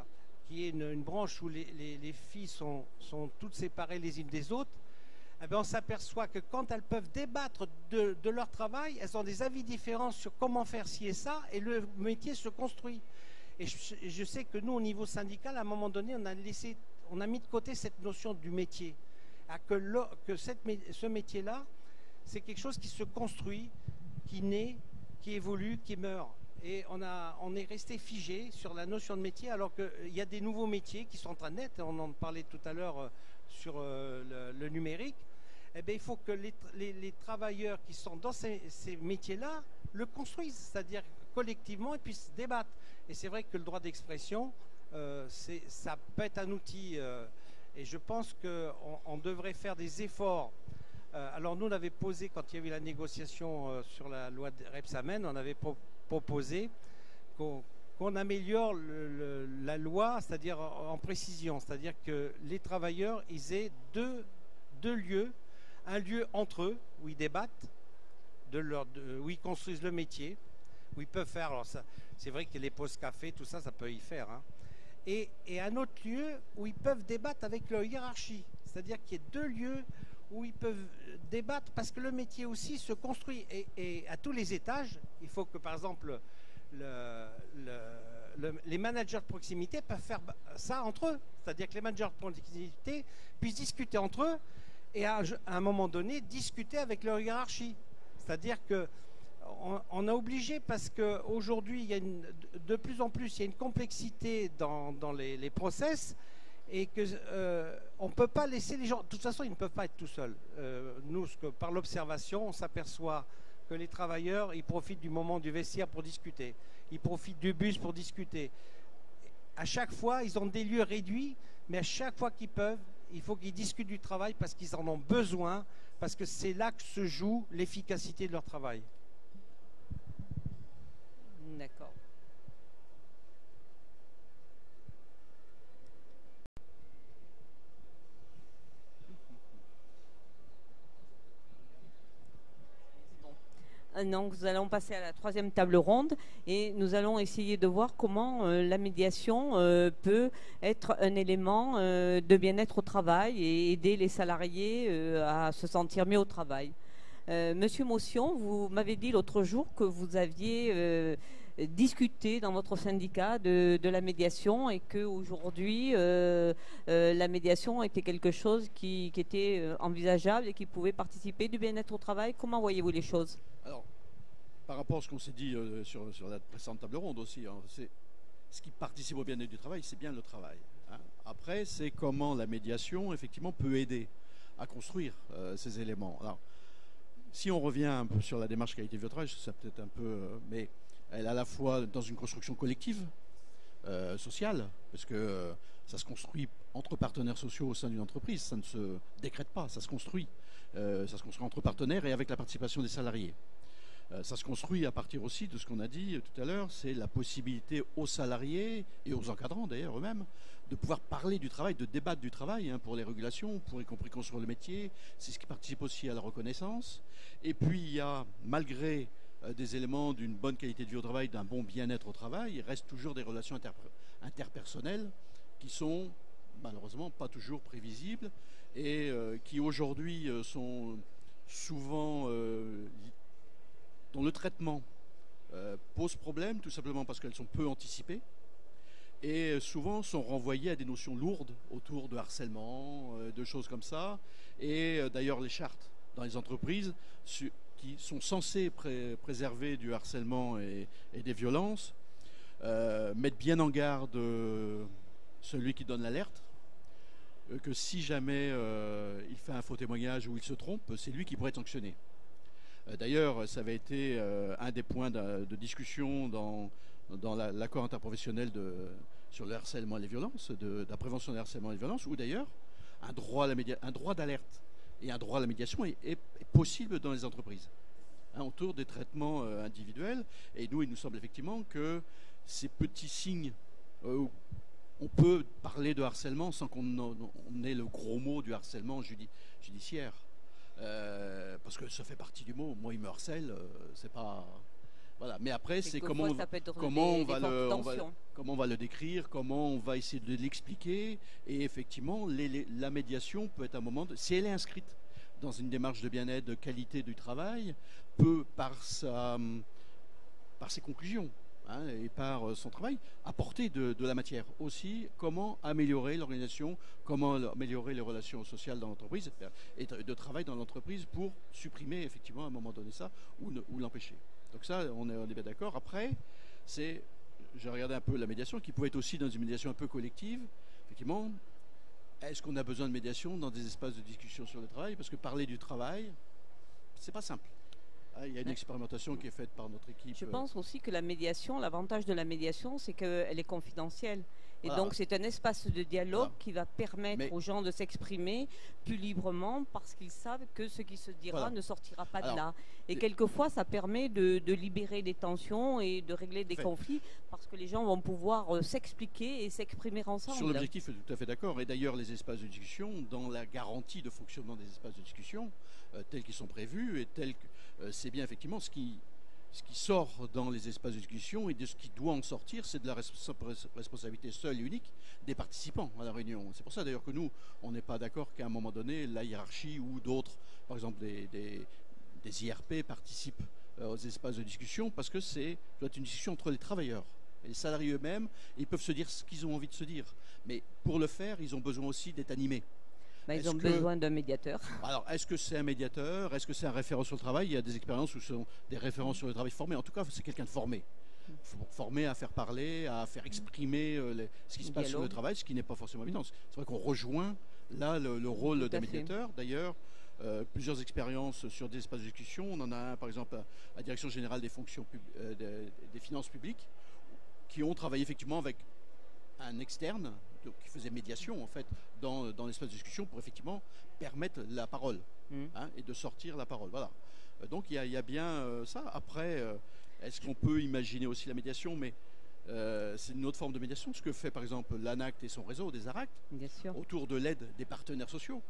qui est une branche où les filles sont toutes séparées les unes des autres. Eh bien, on s'aperçoit que quand elles peuvent débattre de leur travail, elles ont des avis différents sur comment faire ci et ça, et le métier se construit. Et je sais que nous, au niveau syndical, à un moment donné, on a mis de côté cette notion du métier. Ce métier-là, c'est quelque chose qui se construit, qui naît, qui évolue, qui meurt. Et on est resté figé sur la notion de métier, alors qu'il y a des nouveaux métiers qui sont en train de naître. On en parlait tout à l'heure sur le numérique. Eh bien, il faut que les travailleurs qui sont dans ces métiers-là le construisent, c'est-à-dire collectivement, et puissent débattre. Et c'est vrai que le droit d'expression, ça peut être un outil. Et je pense qu'on devrait faire des efforts. Alors nous, on avait posé, quand il y avait la négociation sur la loi de Rebsamen, on avait proposé qu'on améliore la loi, c'est-à-dire en précision. C'est-à-dire que les travailleurs, ils aient deux lieux. Un lieu entre eux, où ils débattent, où ils construisent le métier, où ils peuvent faire, alors ça, c'est vrai que les pauses café, tout ça, ça peut y faire, hein. Et un autre lieu où ils peuvent débattre avec leur hiérarchie, c'est-à-dire qu'il y ait deux lieux où ils peuvent débattre, parce que le métier aussi se construit, et à tous les étages, il faut que, par exemple, les managers de proximité peuvent faire ça entre eux, c'est-à-dire que les managers de proximité puissent discuter entre eux, et à un moment donné, discuter avec leur hiérarchie. C'est-à-dire qu'on a obligé, parce qu'aujourd'hui, de plus en plus, il y a une complexité dans les process, et qu'on ne peut pas laisser les gens... De toute façon, ils ne peuvent pas être tout seuls. Nous, par l'observation, on s'aperçoit que les travailleurs, ils profitent du moment du vestiaire pour discuter. Ils profitent du bus pour discuter. À chaque fois, ils ont des lieux réduits, mais à chaque fois qu'ils peuvent, il faut qu'ils discutent du travail parce qu'ils en ont besoin, parce que c'est là que se joue l'efficacité de leur travail. D'accord. Donc, nous allons passer à la troisième table ronde et nous allons essayer de voir comment la médiation peut être un élément de bien-être au travail et aider les salariés à se sentir mieux au travail. Monsieur Motion, vous m'avez dit l'autre jour que vous aviez discuté dans votre syndicat de la médiation et qu'aujourd'hui, la médiation était quelque chose qui était envisageable et qui pouvait participer du bien-être au travail. Comment voyez-vous les choses ? Alors, par rapport à ce qu'on s'est dit sur la précédente table ronde aussi, hein, ce qui participe au bien-être du travail, c'est bien le travail, hein. Après, c'est comment la médiation, effectivement, peut aider à construire ces éléments. Alors, si on revient un peu sur la démarche qualité de vie au travail, ça peut-être un peu... mais elle est à la fois dans une construction collective, sociale, parce que ça se construit entre partenaires sociaux au sein d'une entreprise, ça ne se décrète pas, ça se construit. Ça se construit entre partenaires et avec la participation des salariés. Ça se construit à partir aussi de ce qu'on a dit tout à l'heure, c'est la possibilité aux salariés et aux encadrants d'ailleurs eux-mêmes de pouvoir parler du travail, de débattre du travail, hein, pour les régulations, pour y compris construire le métier. C'est ce qui participe aussi à la reconnaissance. Et puis il y a, malgré des éléments d'une bonne qualité de vie au travail, d'un bon bien-être au travail, il reste toujours des relations interpersonnels qui sont malheureusement pas toujours prévisibles et qui aujourd'hui sont souvent dont le traitement pose problème tout simplement parce qu'elles sont peu anticipées et souvent sont renvoyées à des notions lourdes autour de harcèlement, de choses comme ça. Et d'ailleurs les chartes dans les entreprises qui sont censées préserver du harcèlement et des violences mettent bien en garde celui qui donne l'alerte que si jamais il fait un faux témoignage ou il se trompe, c'est lui qui pourrait être sanctionné. D'ailleurs, ça avait été un des points de discussion dans l'accord interprofessionnel sur le harcèlement et les violences, de la prévention du harcèlement et des violences, où d'ailleurs un droit d'alerte et un droit à la médiation est possible dans les entreprises, autour des traitements individuels. Et nous, il nous semble effectivement que ces petits signes, on peut parler de harcèlement sans qu'on ait le gros mot du harcèlement judiciaire. Parce que ça fait partie du mot. Moi, il me harcèle, c'est pas... Voilà. Mais après, c'est comment on va le décrire, comment on va essayer de l'expliquer. Et effectivement, la médiation peut être un moment... si elle est inscrite dans une démarche de bien-être, de qualité du travail, peut, par ses conclusions et par son travail, apporter de la matière. Aussi, comment améliorer l'organisation, comment améliorer les relations sociales dans l'entreprise et de travail dans l'entreprise pour supprimer effectivement à un moment donné ça ou l'empêcher. Donc ça, on est bien d'accord. Après, j'ai regardé un peu la médiation qui pouvait être aussi dans une médiation un peu collective. Effectivement, est-ce qu'on a besoin de médiation dans des espaces de discussion sur le travail? Parce que parler du travail, c'est pas simple. Il y a une expérimentation qui est faite par notre équipe. Je pense aussi que la médiation, l'avantage de la médiation, c'est qu'elle est confidentielle. Et Voilà. donc c'est un espace de dialogue qui va permettre aux gens de s'exprimer plus librement parce qu'ils savent que ce qui se dira ne sortira pas de là. Et quelquefois ça permet de libérer des tensions et de régler des conflits parce que les gens vont pouvoir s'expliquer et s'exprimer ensemble. Sur l'objectif, je suis tout à fait d'accord. Et d'ailleurs, les espaces de discussion, dans la garantie de fonctionnement des espaces de discussion, tels qu'ils sont prévus et tels que c'est bien effectivement ce qui sort dans les espaces de discussion et de ce qui doit en sortir, c'est de la responsabilité seule et unique des participants à la réunion. C'est pour ça d'ailleurs que nous, on n'est pas d'accord qu'à un moment donné, la hiérarchie ou d'autres, par exemple des IRP, participent aux espaces de discussion parce que c'est doit être une discussion entre les travailleurs. Et les salariés eux-mêmes, ils peuvent se dire ce qu'ils ont envie de se dire. Mais pour le faire, ils ont besoin aussi d'être animés. Ils ont besoin d'un médiateur. Alors, est-ce que c'est un médiateur? Est-ce que c'est un référent sur le travail? Il y a des expériences où ce sont des référents sur le travail formés. En tout cas, c'est quelqu'un de formé. Formé à faire parler, à faire exprimer ce qui se passe sur le travail, ce qui n'est pas forcément évident. C'est vrai qu'on rejoint là le rôle des médiateurs. D'ailleurs, plusieurs expériences sur des espaces de discussion. On en a un, par exemple, à la Direction Générale des Fonctions des Finances Publiques, qui ont travaillé effectivement avec un externe qui faisait médiation en fait dans l'espace de discussion pour effectivement permettre la parole et de sortir la parole. Voilà. Donc il y a bien ça. Après, est-ce qu'on peut imaginer aussi la médiation? Mais c'est une autre forme de médiation, ce que fait par exemple l'ANACT et son réseau des ARACT autour de l'aide des partenaires sociaux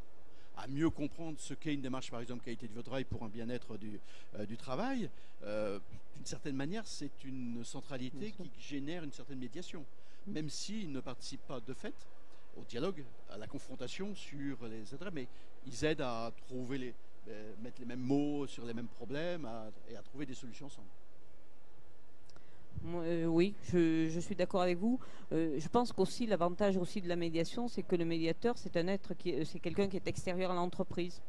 à mieux comprendre ce qu'est une démarche par exemple qualité de vie au travail pour un bien-être du travail. D'une certaine manière, c'est une centralité qui génère une certaine médiation, même s'ils ne participent pas de fait au dialogue, à la confrontation sur les intérêts, mais ils aident à trouver mettre les mêmes mots sur les mêmes problèmes et à trouver des solutions ensemble. Oui, je suis d'accord avec vous. Je pense qu'aussi l'avantage aussi de la médiation, c'est que le médiateur, c'est quelqu'un qui est extérieur à l'entreprise.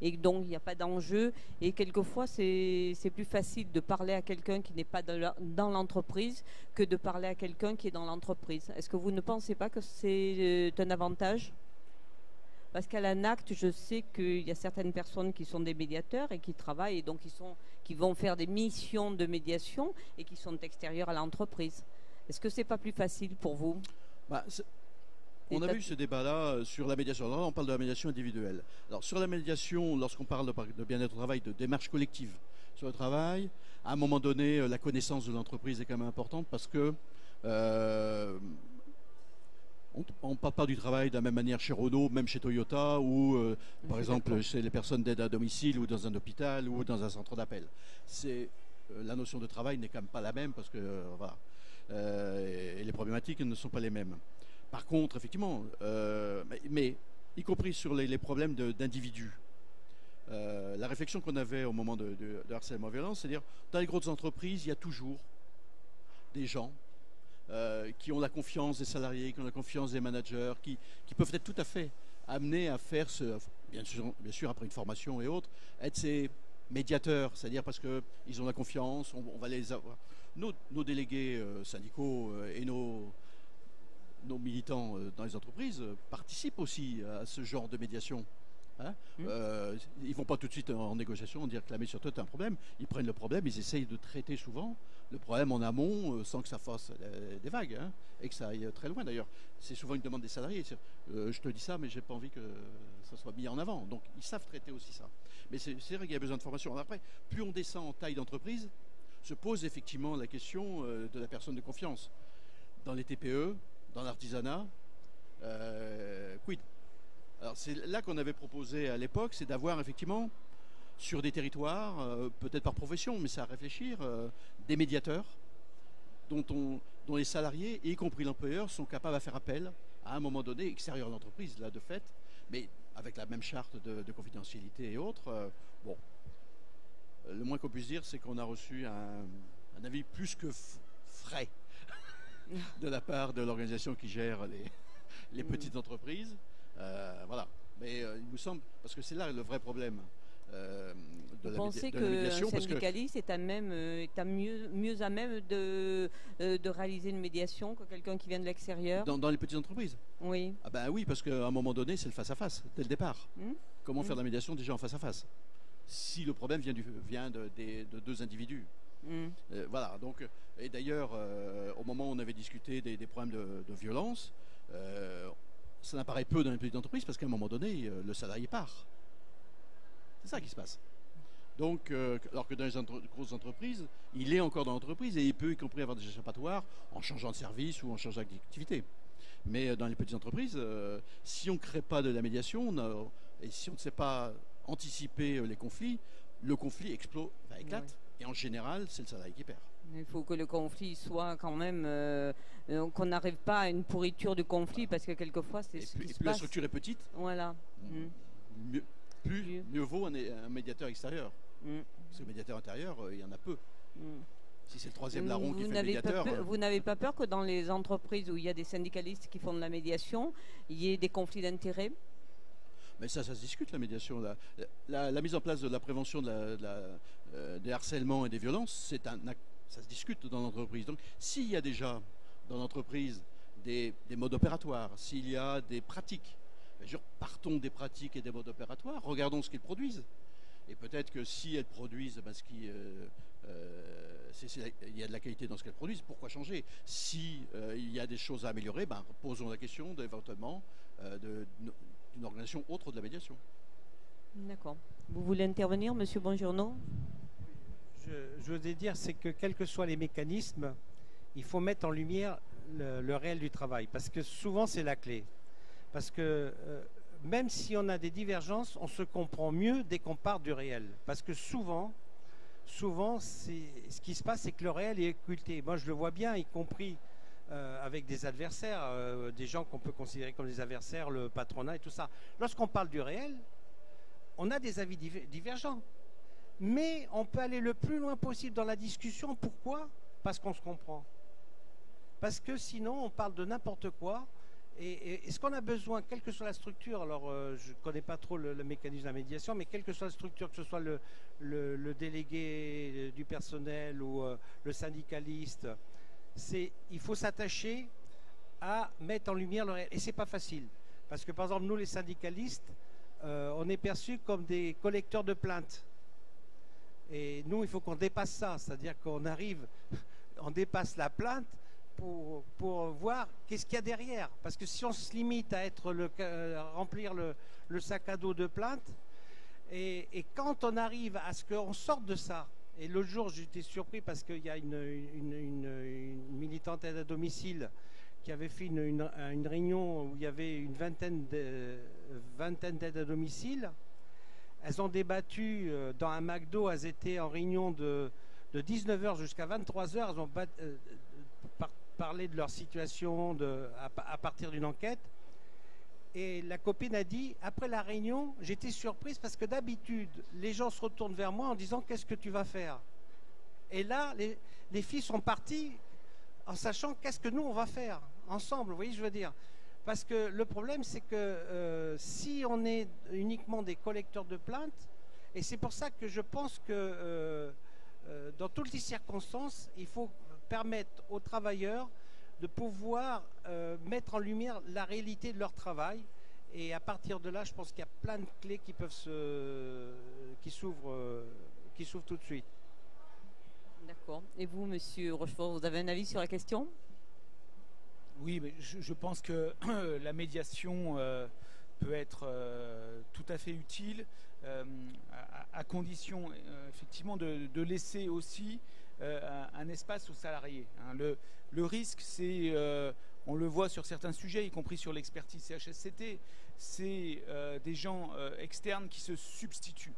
Et donc, il n'y a pas d'enjeu. Et quelquefois, c'est plus facile de parler à quelqu'un qui n'est pas dans l'entreprise que de parler à quelqu'un qui est dans l'entreprise. Est-ce que vous ne pensez pas que c'est un avantage? Parce qu'à l'ANACT, je sais qu'il y a certaines personnes qui sont des médiateurs et qui travaillent et donc qui vont faire des missions de médiation et qui sont extérieures à l'entreprise. Est-ce que c'est pas plus facile pour vous? On avait eu ce débat-là sur la médiation. Alors là, on parle de la médiation individuelle. Alors sur la médiation, lorsqu'on parle de bien-être au travail, de démarche collective sur le travail, à un moment donné, la connaissance de l'entreprise est quand même importante parce que on ne parle pas du travail de la même manière chez Renault, même chez Toyota, ou par exemple chez les personnes d'aide à domicile, ou dans un hôpital, ou dans un centre d'appel. La notion de travail n'est quand même pas la même parce que voilà. et les problématiques ne sont pas les mêmes. Par contre, effectivement, mais y compris sur les problèmes d'individus, la réflexion qu'on avait au moment de harcèlement et violence, c'est-à-dire dans les grosses entreprises, il y a toujours des gens qui ont la confiance des salariés, qui ont la confiance des managers, qui peuvent être tout à fait amenés à faire bien sûr après une formation et autres, être ces médiateurs, c'est-à-dire parce qu'ils ont la confiance, on va les avoir. Nos délégués syndicaux et nos militants dans les entreprises participent aussi à ce genre de médiation. Hein, ils vont pas tout de suite en négociation dire clamer sur toi, tu as un problème. Ils prennent le problème, ils essayent de traiter souvent le problème en amont sans que ça fasse des vagues, hein, et que ça aille très loin d'ailleurs. C'est souvent une demande des salariés. Je te dis ça, mais j'ai pas envie que ça soit mis en avant. Donc ils savent traiter aussi ça. Mais c'est vrai qu'il y a besoin de formation. Alors après, plus on descend en taille d'entreprise, se pose effectivement la question de la personne de confiance. Dans les TPE, dans l'artisanat, quid? Alors c'est là qu'on avait proposé à l'époque, c'est d'avoir effectivement sur des territoires, peut-être par profession, mais c'est à réfléchir, des médiateurs dont les salariés, y compris l'employeur, sont capables à faire appel à un moment donné, extérieur à l'entreprise, là de fait, mais avec la même charte de confidentialité et autres. Bon, le moins qu'on puisse dire, c'est qu'on a reçu un avis plus que frais de la part de l'organisation qui gère les petites entreprises. Voilà. Mais il nous semble, parce que c'est là le vrai problème de Vous la pensez médiation. qu'un syndicaliste est mieux à même de réaliser une médiation que quelqu'un qui vient de l'extérieur? Dans les petites entreprises? Oui. Ah ben oui, parce qu'à un moment donné, c'est le face-à-face, dès le départ. Comment faire de la médiation déjà en face-à-face si le problème vient de deux individus? Voilà, donc, et d'ailleurs, au moment où on avait discuté des problèmes de violence, ça n'apparaît peu dans les petites entreprises parce qu'à un moment donné, le salarié part. C'est ça qui se passe. Donc, alors que dans les grosses entreprises, il est encore dans l'entreprise et il peut y compris avoir des échappatoires en changeant de service ou en changeant d'activité. Mais dans les petites entreprises, si on ne crée pas de la médiation et si on ne sait pas anticiper les conflits, le conflit éclate. Ouais. Et en général, c'est le salarié qui perd. Il faut que le conflit soit quand même... qu'on n'arrive pas à une pourriture du conflit, parce que quelquefois, c'est ce qui se passe. Plus la structure est petite, voilà. mieux vaut un médiateur extérieur. Parce que le médiateur intérieur, il y en a peu. Si c'est le troisième larron qui fait le médiateur... Vous n'avez pas peur que dans les entreprises où il y a des syndicalistes qui font de la médiation, il y ait des conflits d'intérêts? Mais ça se discute, la médiation. La mise en place de la prévention des harcèlements et des violences, ça se discute dans l'entreprise. Donc, s'il y a déjà dans l'entreprise des modes opératoires, s'il y a des pratiques, partons des pratiques et des modes opératoires, regardons ce qu'ils produisent. Et peut-être que si elles produisent il y a de la qualité dans ce qu'elles produisent, pourquoi changer? Si il y a des choses à améliorer, posons la question éventuellement d'une organisation autre de la médiation. D'accord. Vous voulez intervenir, Monsieur Bonjourno? Je voudrais dire, c'est que quels que soient les mécanismes, il faut mettre en lumière le réel du travail, parce que souvent c'est la clé. Parce que même si on a des divergences, on se comprend mieux dès qu'on part du réel. Parce que souvent ce qui se passe, c'est que le réel est occulté. Moi, je le vois bien, y compris avec des adversaires, des gens qu'on peut considérer comme des adversaires, le patronat et tout ça. Lorsqu'on parle du réel, on a des avis divergents. Mais on peut aller le plus loin possible dans la discussion. Pourquoi? Parce qu'on se comprend. Parce que sinon, on parle de n'importe quoi. Et ce qu'on a besoin, quelle que soit la structure, alors je ne connais pas trop le mécanisme de la médiation, mais quelle que soit la structure, que ce soit le délégué du personnel ou le syndicaliste, il faut s'attacher à mettre en lumière le réel. Et ce n'est pas facile. Parce que par exemple, nous les syndicalistes, on est perçus comme des collecteurs de plaintes. Et nous, il faut qu'on dépasse ça. C'est-à-dire qu'on on dépasse la plainte pour voir qu'est-ce qu'il y a derrière. Parce que si on se limite à remplir le sac à dos de plaintes, et quand on arrive à ce qu'on sorte de ça, et l'autre jour j'étais surpris parce qu'il y a une militante aide à domicile qui avait fait une réunion où il y avait une vingtaine d'aides à domicile. Elles ont débattu dans un McDo, elles étaient en réunion de 19h jusqu'à 23h, elles ont parler de leur situation à partir d'une enquête. Et la copine a dit, après la réunion, j'étais surprise parce que d'habitude, les gens se retournent vers moi en disant, qu'est-ce que tu vas faire? Et là, les filles sont parties en sachant qu'est-ce que nous, on va faire ensemble, vous voyez, je veux dire. Parce que le problème, c'est que si on est uniquement des collecteurs de plaintes, et c'est pour ça que je pense que dans toutes les circonstances, il faut permettre aux travailleurs de pouvoir mettre en lumière la réalité de leur travail. Et à partir de là, je pense qu'il y a plein de clés qui peuvent qui s'ouvrent tout de suite. D'accord. Et vous, Monsieur Rochefort, vous avez un avis sur la question? Oui, mais je pense que la médiation peut être tout à fait utile, à condition effectivement de laisser aussi un espace aux salariés. Hein. Le risque, c'est, on le voit sur certains sujets, y compris sur l'expertise CHSCT, c'est des gens externes qui se substituent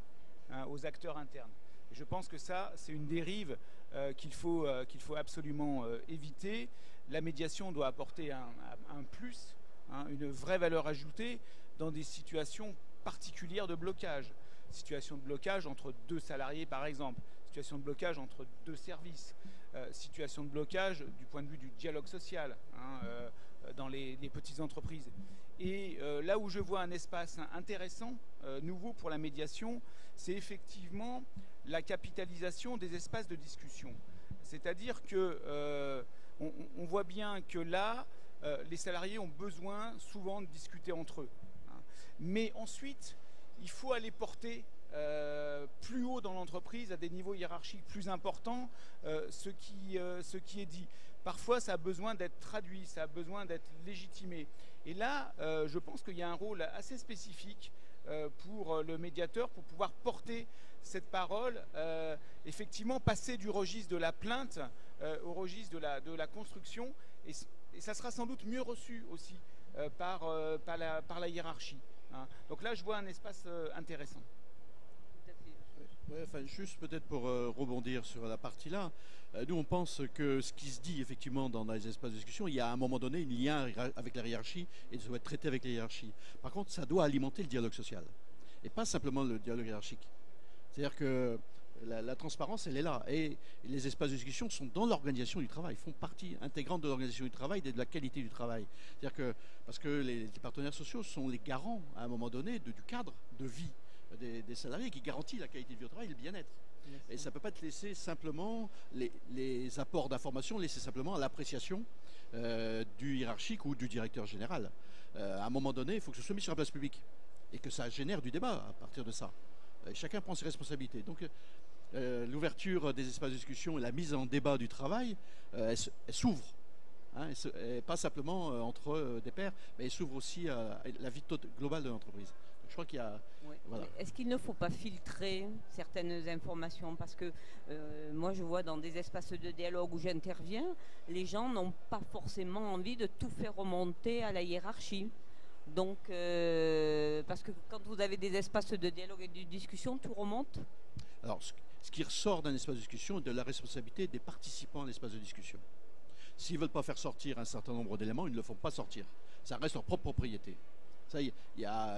aux acteurs internes. Et je pense que ça, c'est une dérive qu'il faut absolument éviter. La médiation doit apporter un plus, une vraie valeur ajoutée dans des situations particulières de blocage. Situation de blocage entre deux salariés, par exemple. Situation de blocage entre deux services. Situation de blocage du point de vue du dialogue social dans les petites entreprises. Et là où je vois un espace intéressant, nouveau pour la médiation, c'est effectivement la capitalisation des espaces de discussion. C'est-à-dire que on voit bien que là, les salariés ont besoin souvent de discuter entre eux. Mais ensuite, il faut aller porter plus haut dans l'entreprise, à des niveaux hiérarchiques plus importants, ce qui est dit. Parfois, ça a besoin d'être traduit, ça a besoin d'être légitimé. Et là, je pense qu'il y a un rôle assez spécifique pour le médiateur, pour pouvoir porter cette parole, effectivement passer du registre de la plainte au registre de la construction, et ça sera sans doute mieux reçu aussi par la hiérarchie. Hein. Donc là, je vois un espace intéressant. Ouais, enfin, juste peut-être pour rebondir sur la partie là, nous on pense que ce qui se dit effectivement dans les espaces de discussion, il y a à un moment donné un lien avec la hiérarchie et ça doit être traité avec la hiérarchie. Par contre, ça doit alimenter le dialogue social et pas simplement le dialogue hiérarchique. C'est-à-dire que la transparence, elle est là. Et les espaces de discussion sont dans l'organisation du travail, font partie intégrante de l'organisation du travail et de la qualité du travail. C'est-à-dire que, parce que les partenaires sociaux sont les garants, à un moment donné, du cadre de vie des salariés qui garantit la qualité de vie au travail et le bien-être. Et ça ne peut pas être laissé simplement, les apports d'information, laisser simplement à l'appréciation du hiérarchique ou du directeur général. À un moment donné, il faut que ce soit mis sur la place publique et que ça génère du débat à partir de ça. Chacun prend ses responsabilités. Donc l'ouverture des espaces de discussion et la mise en débat du travail, elle s'ouvre. Hein, pas simplement entre des pairs, mais elle s'ouvre aussi à la vie globale de l'entreprise. Je crois qu'il y a... Oui. Voilà. Est-ce qu'il ne faut pas filtrer certaines informations? Parce que moi, je vois dans des espaces de dialogue où j'interviens, les gens n'ont pas forcément envie de tout faire remonter à la hiérarchie. Donc, parce que quand vous avez des espaces de dialogue et de discussion, tout remonte. Alors, ce qui ressort d'un espace de discussion est de la responsabilité des participants à l'espace de discussion. S'ils ne veulent pas faire sortir un certain nombre d'éléments, ils ne le font pas sortir. Ça reste leur propre propriété. Ça,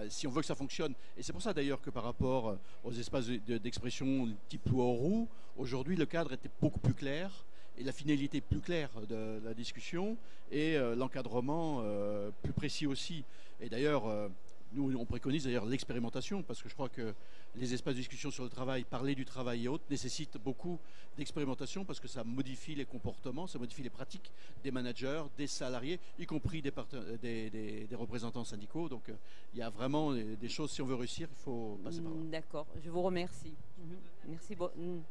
si on veut que ça fonctionne, et c'est pour ça d'ailleurs que par rapport aux espaces d'expression type loi Auroux, aujourd'hui le cadre était beaucoup plus clair, et la finalité plus claire de la discussion, et l'encadrement plus précis aussi. Et d'ailleurs, nous on préconise d'ailleurs l'expérimentation, parce que je crois que les espaces de discussion sur le travail, parler du travail et autres, nécessitent beaucoup d'expérimentation, parce que ça modifie les comportements, ça modifie les pratiques des managers, des salariés, y compris des représentants syndicaux. Donc il y a vraiment des choses, si on veut réussir, il faut passer par là. D'accord, je vous remercie. Merci beaucoup.